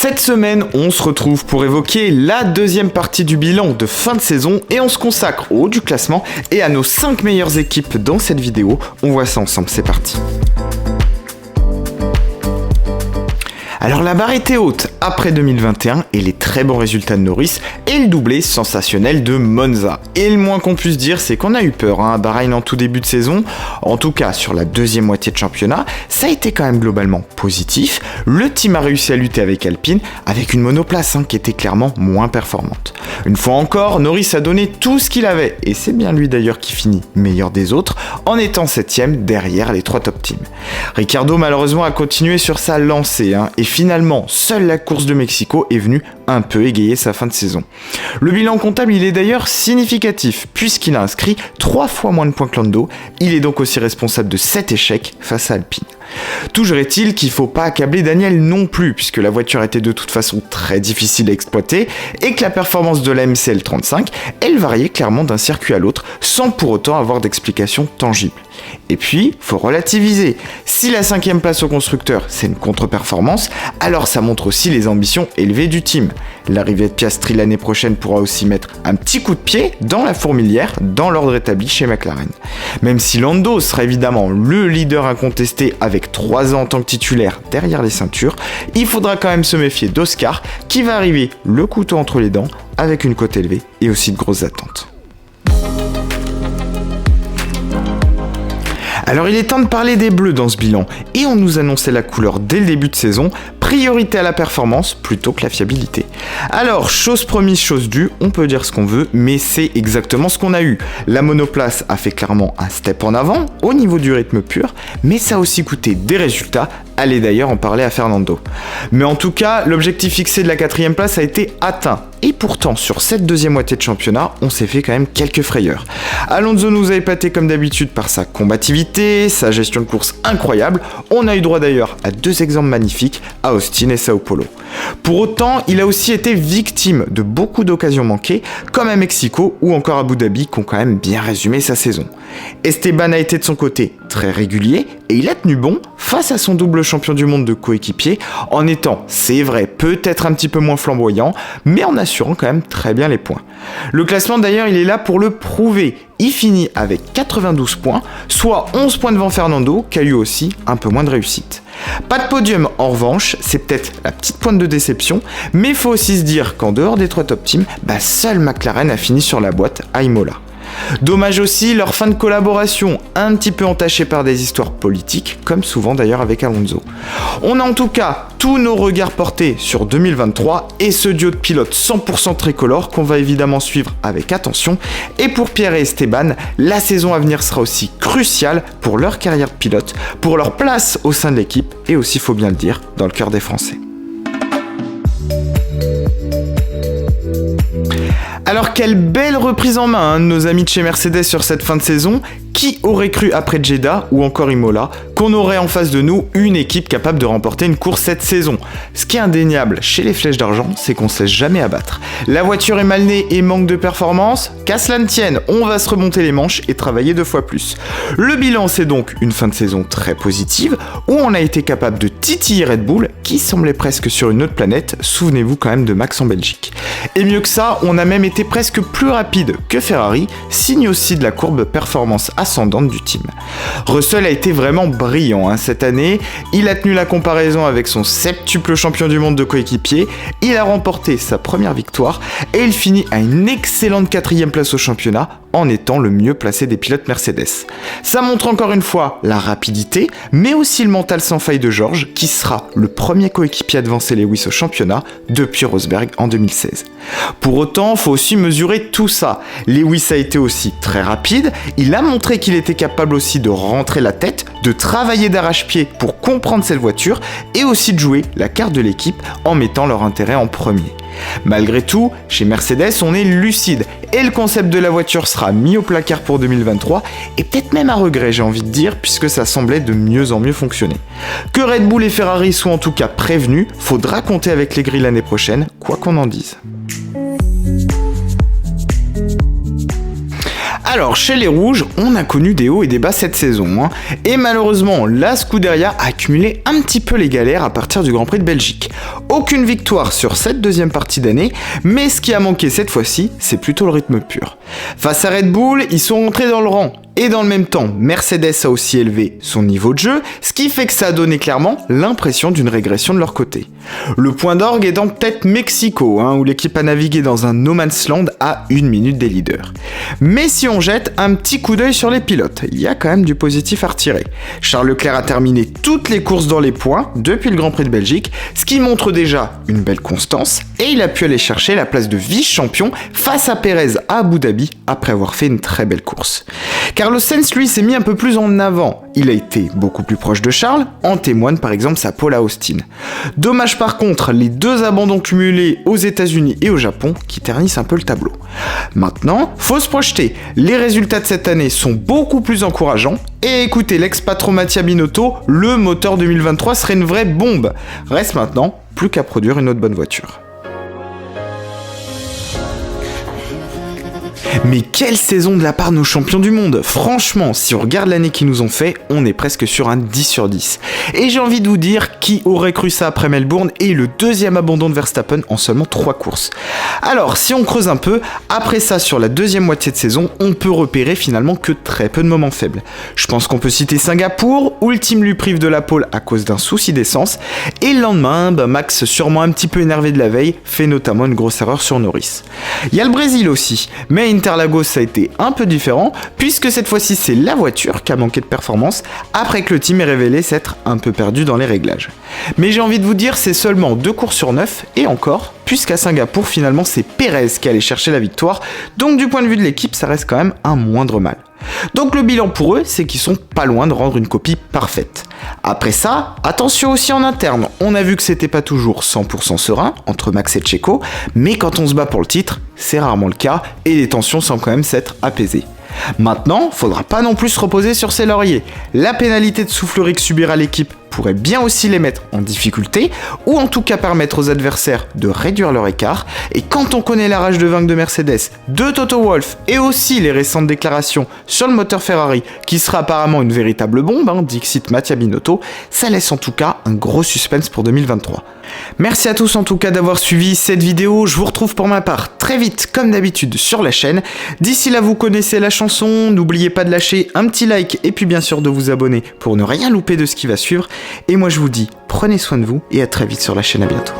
Cette semaine, on se retrouve pour évoquer la deuxième partie du bilan de fin de saison et on se consacre au haut du classement et à nos 5 meilleures équipes dans cette vidéo. On voit ça ensemble, c'est parti. Alors la barre était haute après 2021 et les très bons résultats de Norris et le doublé sensationnel de Monza. Et le moins qu'on puisse dire, c'est qu'on a eu peur à Bahreïn en tout début de saison. En tout cas, sur la deuxième moitié de championnat, ça a été quand même globalement positif. Le team a réussi à lutter avec Alpine, avec une monoplace qui était clairement moins performante. Une fois encore, Norris a donné tout ce qu'il avait, et c'est bien lui d'ailleurs qui finit meilleur des autres, en étant 7ème derrière les 3 top teams. Ricciardo malheureusement a continué sur sa lancée, et finalement, seule la course de Mexico est venue un peu égayer sa fin de saison. Le bilan comptable, il est d'ailleurs significatif, puisqu'il a inscrit 3 fois moins de points que Lando. Il est donc aussi responsable de 7 échecs face à Alpine. Toujours est-il qu'il ne faut pas accabler Daniel non plus, puisque la voiture était de toute façon très difficile à exploiter, et que la performance de la MCL 35, elle variait clairement d'un circuit à l'autre, sans pour autant avoir d'explication tangible. Et puis, faut relativiser. Si la 5ème place au constructeur, c'est une contre-performance, alors ça montre aussi les ambitions élevées du team. L'arrivée de Piastri l'année prochaine pourra aussi mettre un petit coup de pied dans la fourmilière, dans l'ordre établi chez McLaren. Même si Lando sera évidemment le leader incontesté avec 3 ans en tant que titulaire derrière les ceintures, il faudra quand même se méfier d'Oscar qui va arriver le couteau entre les dents avec une cote élevée et aussi de grosses attentes. Alors il est temps de parler des bleus dans ce bilan, et on nous annonçait la couleur dès le début de saison, priorité à la performance plutôt que la fiabilité. Alors, chose promise, chose due, on peut dire ce qu'on veut, mais c'est exactement ce qu'on a eu. La monoplace a fait clairement un step en avant, au niveau du rythme pur, mais ça a aussi coûté des résultats, allez d'ailleurs en parler à Fernando. Mais en tout cas, l'objectif fixé de la 4ème place a été atteint. Et pourtant, sur cette deuxième moitié de championnat, on s'est fait quand même quelques frayeurs. Alonso nous a épaté comme d'habitude par sa combativité, sa gestion de course incroyable. On a eu droit d'ailleurs à 2 exemples magnifiques, à Austin et Sao Paulo. Pour autant, il a aussi été victime de beaucoup d'occasions manquées, comme à Mexico ou encore à Abu Dhabi, qui ont quand même bien résumé sa saison. Esteban a été de son côté très régulier et il a tenu bon face à son double champion du monde de coéquipier, en étant, c'est vrai, peut-être un petit peu moins flamboyant, mais en assurant quand même très bien les points. Le classement d'ailleurs, il est là pour le prouver. Il finit avec 92 points, soit 11 points devant Fernando, qui a eu aussi un peu moins de réussite. Pas de podium en revanche, c'est peut-être la petite pointe de déception, mais il faut aussi se dire qu'en dehors des 3 top teams, seul McLaren a fini sur la boîte à Imola. Dommage aussi leur fin de collaboration, un petit peu entachée par des histoires politiques, comme souvent d'ailleurs avec Alonso. On a en tout cas tous nos regards portés sur 2023 et ce duo de pilotes 100% tricolore qu'on va évidemment suivre avec attention. Et pour Pierre et Esteban, la saison à venir sera aussi cruciale pour leur carrière de pilote, pour leur place au sein de l'équipe et aussi, faut bien le dire, dans le cœur des Français. Alors quelle belle reprise en main de nos amis de chez Mercedes sur cette fin de saison. Qui aurait cru après Jeddah ou encore Imola qu'on aurait en face de nous une équipe capable de remporter une course cette saison? Ce qui est indéniable chez les flèches d'argent, c'est qu'on ne se laisse jamais abattre. La voiture est mal née et manque de performance, qu'à cela ne tienne, on va se remonter les manches et travailler 2 fois plus. Le bilan, c'est donc une fin de saison très positive où on a été capable de titiller Red Bull qui semblait presque sur une autre planète, souvenez-vous quand même de Max en Belgique. Et mieux que ça, on a même été presque plus rapide que Ferrari, signe aussi de la courbe performance ascendante du team. Russell a été vraiment brillant cette année, il a tenu la comparaison avec son septuple champion du monde de coéquipier, il a remporté sa première victoire et il finit à une excellente 4ème place au championnat en étant le mieux placé des pilotes Mercedes. Ça montre encore une fois la rapidité, mais aussi le mental sans faille de George, qui sera le premier coéquipier à devancer Lewis au championnat depuis Rosberg en 2016. Pour autant, faut aussi mesurer tout ça. Lewis a été aussi très rapide, il a montré qu'il était capable aussi de rentrer la tête, de travailler d'arrache-pied pour comprendre cette voiture et aussi de jouer la carte de l'équipe en mettant leur intérêt en premier. Malgré tout, chez Mercedes, on est lucide et le concept de la voiture sera mis au placard pour 2023 et peut-être même à regret, j'ai envie de dire, puisque ça semblait de mieux en mieux fonctionner. Que Red Bull et Ferrari soient en tout cas prévenus, faudra compter avec les grilles l'année prochaine, quoi qu'on en dise. Alors, chez les Rouges, on a connu des hauts et des bas cette saison, et malheureusement, la Scuderia a accumulé un petit peu les galères à partir du Grand Prix de Belgique. Aucune victoire sur cette deuxième partie d'année, mais ce qui a manqué cette fois-ci, c'est plutôt le rythme pur. Face à Red Bull, ils sont rentrés dans le rang. Et dans le même temps, Mercedes a aussi élevé son niveau de jeu, ce qui fait que ça a donné clairement l'impression d'une régression de leur côté. Le point d'orgue est dans peut-être Mexico, où l'équipe a navigué dans un no man's land à 1 minute des leaders. Mais si on jette un petit coup d'œil sur les pilotes, il y a quand même du positif à retirer. Charles Leclerc a terminé toutes les courses dans les points depuis le Grand Prix de Belgique, ce qui montre déjà une belle constance, et il a pu aller chercher la place de vice-champion face à Perez à Abu Dhabi après avoir fait une très belle course. Carlos Sainz, lui, s'est mis un peu plus en avant. Il a été beaucoup plus proche de Charles, en témoigne par exemple sa pole à Austin. Dommage par contre les 2 abandons cumulés aux États-Unis et au Japon qui ternissent un peu le tableau. Maintenant, faut se projeter. Les résultats de cette année sont beaucoup plus encourageants. Et écoutez, l'ex-patron Mattia Binotto, le moteur 2023 serait une vraie bombe. Reste maintenant plus qu'à produire une autre bonne voiture. Mais quelle saison de la part de nos champions du monde! Franchement, si on regarde l'année qu'ils nous ont fait, on est presque sur un 10 sur 10. Et j'ai envie de vous dire, qui aurait cru ça après Melbourne et le deuxième abandon de Verstappen en seulement 3 courses. Alors, si on creuse un peu, après ça, sur la deuxième moitié de saison, on peut repérer finalement que très peu de moments faibles. Je pense qu'on peut citer Singapour, où le team lui prive de la pole à cause d'un souci d'essence, et le lendemain, Max, sûrement un petit peu énervé de la veille, fait notamment une grosse erreur sur Norris. Il y a le Brésil aussi, mais Interlagos ça a été un peu différent, puisque cette fois-ci c'est la voiture qui a manqué de performance, après que le team ait révélé s'être un peu perdu dans les réglages. Mais j'ai envie de vous dire, c'est seulement 2 courses sur 9, et encore, puisqu'à Singapour finalement c'est Perez qui allait chercher la victoire, donc du point de vue de l'équipe ça reste quand même un moindre mal. Donc le bilan pour eux, c'est qu'ils sont pas loin de rendre une copie parfaite. Après ça, attention aussi en interne, on a vu que c'était pas toujours 100% serein entre Max et Checo, mais quand on se bat pour le titre, c'est rarement le cas et les tensions semblent quand même s'être apaisées. Maintenant, faudra pas non plus se reposer sur ses lauriers. La pénalité de soufflerie que subira l'équipe pourrait bien aussi les mettre en difficulté, ou en tout cas permettre aux adversaires de réduire leur écart, et quand on connaît la rage de vaincre de Mercedes, de Toto Wolff, et aussi les récentes déclarations sur le moteur Ferrari, qui sera apparemment une véritable bombe, dixit Mattia Binotto, ça laisse en tout cas un gros suspense pour 2023. Merci à tous en tout cas d'avoir suivi cette vidéo, je vous retrouve pour ma part très vite comme d'habitude sur la chaîne. D'ici là vous connaissez la chanson, n'oubliez pas de lâcher un petit like et puis bien sûr de vous abonner pour ne rien louper de ce qui va suivre. Et moi je vous dis prenez soin de vous et à très vite sur la chaîne, à bientôt.